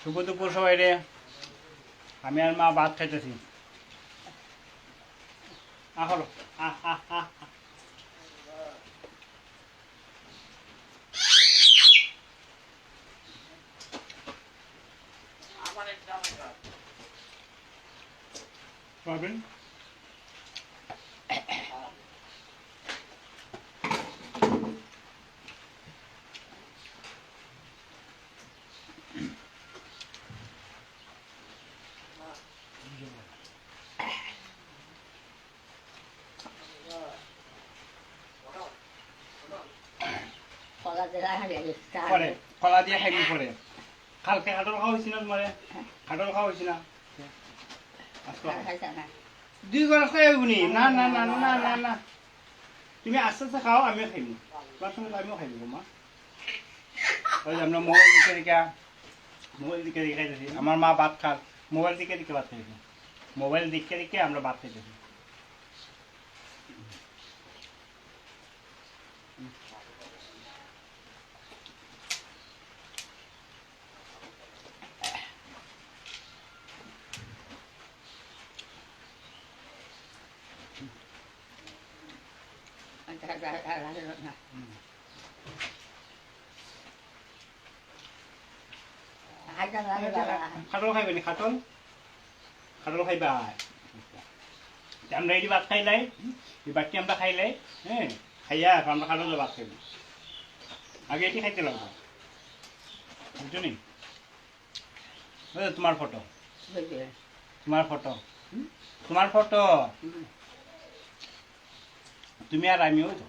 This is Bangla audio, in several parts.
শুভ দুপুর সবাই রে। আমি আর মা ভাত খাইতেছি। হলো পাবেন। পরে কলা দিয়ে খাইবি পরে। কালকে হাটল খাওয়া হয়েছি না তোমার? হাটল খাওয়া হয়েছি না? দুই গলা খাই নি? না না না না না না, তুমি আস্তে আস্তে খাও, আমিও খাইব। তোমার সঙ্গে আমিও খাইব মা। ওই যে আমরা মোবাইল দিকে খাইতেছি। আমার মা ভাত খাল মোবাইল দিকে ভাত খাইতেছি। মোবাইল দিকে আমরা ভাত খাইতেছি। খাটল খাইবে নি? খাটল খাইবা। আমরা এই ভাত খাইলাই, এই বাটি আমরা খাইলাই। হ্যাঁ, খাইয়া আমরা খাটলে ভাত খাইব। আগে এটি খাইতে লাগবে, বুঝছো নি? তোমার ফটো, তোমার ফটো, তোমার ফটো, তুমি আর আমিও তো।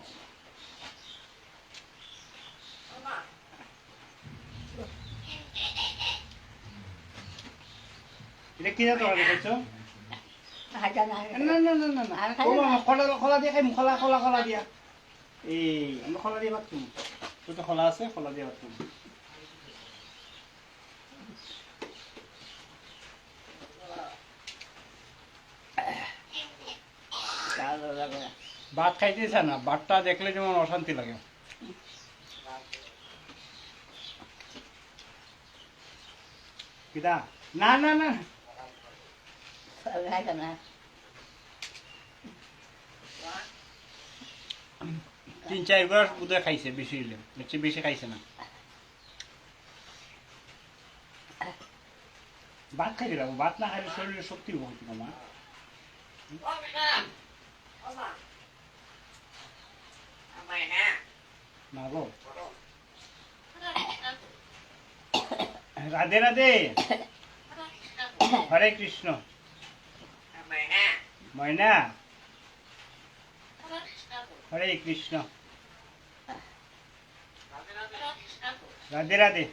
এটা কি জানো দেখেছো? না না না না না, খোলা দিয়ে খাইম। খোলা দিয়া। এই আমরা খোলা দিয়ে ভাত খাইম। তো খোলা আছে, খোলা দিয়ে ভাত খাইম। ভাত খাইতেছে না, ভাতটা দেখলে যেমন অশান্তি লাগে। কিটা? না না না, 3-4 বার বোধহয় খাইছে, বেশি হইলে বেশি খাইছে না। ভাত খাই দিলাম, ভাত না খাইলে শরীরে শক্তি বহুত কমা। রাধে রাধে, হরে কৃষ্ণ। ময়না, হরে কৃষ্ণ। রাধে রাধে।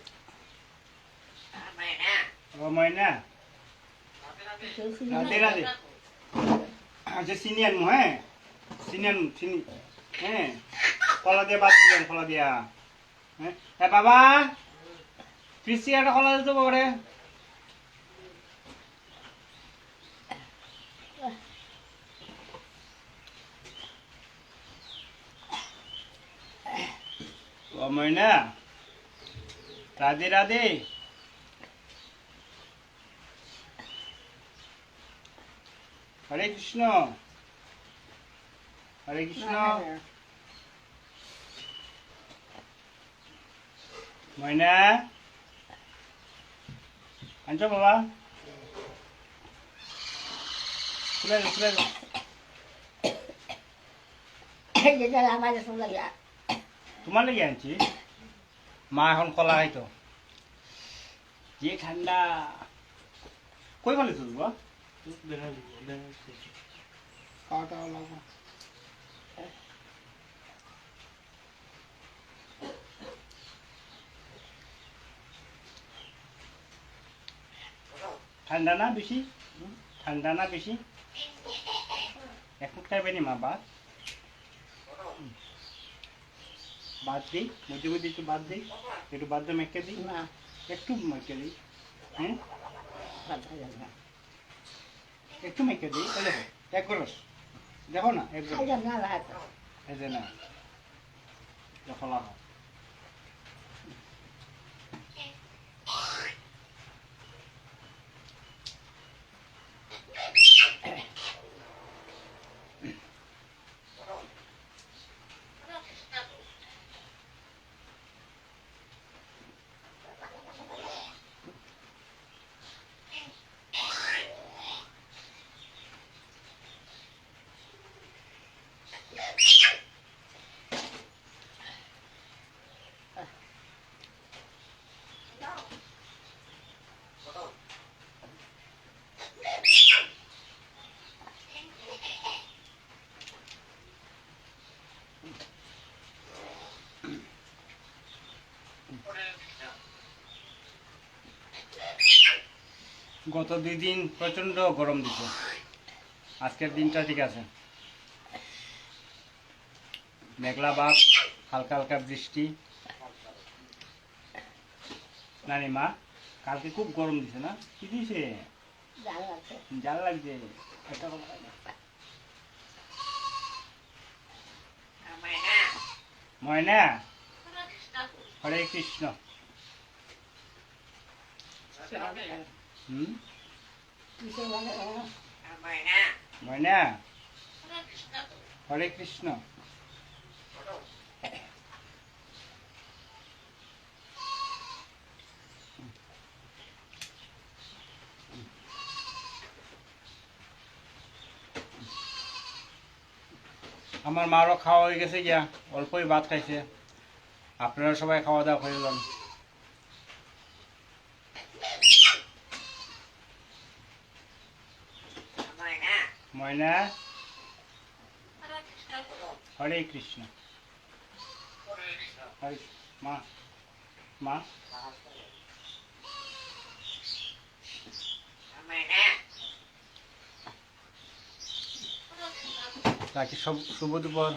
ও ময়না, রাধে রাধে। আচ্ছা চিনি আনবো। হ্যাঁ, চিনি। হ্যাঁ, কলা দিয়ে বাদ দিলাম, কলা দিয়া। হ্যাঁ বাবা, কৃষি একটা কলা দিতে পারে। ও ময়না, রাধে রাধে। হরে কৃষ্ণ, হরে কৃষ্ণ। ময়না আনছো বাবা, খুলে দাও। তোমার লেগে আনছি। মা এখন কলা খাইতো। যে ঠান্ডা, কই ভালো তো বাবা? খাওয়াটা লাগবে। ঠান্ডা না বেশি? ঠান্ডা না বেশি? এখন খাইবে নি মা ভাত? বাদ দিই, মধ্যে মধ্যে একটু বাদ দিই, একটু বাদ দিয়ে মেখে দিই, না একটু মেখে দিই, হুম, ভাত ভাজা না একটু মেখে দিই, তাহলে হয়। এক গ্লাস দেখো না, এক গ্লাস খাইলাম না ভাত এই যে না খোলা হয়। গত 2 দিন প্রচন্ড গরম দিছে, আজকের দিনটা ঠিক আছে, মেঘলা ভাব, হালকা হালকা বৃষ্টি। নানি মা, কালকে খুব গরম দিছে না? কি দিছে? জাল আছে জাল লাগছে। এটা বলো না। ময়না, হরে কৃষ্ণ। হুম, কিসে বলে ময়না, হরে কৃষ্ণ। আমার মারও খাওয়া হয়ে গেছে গিয়া, অল্পই ভাত খাইছে। আপনারা সবাই খাওয়া দাওয়া করে যান। ময়না, হরে কৃষ্ণ। হরে মা, মা, তাকে শুভ দুপুর।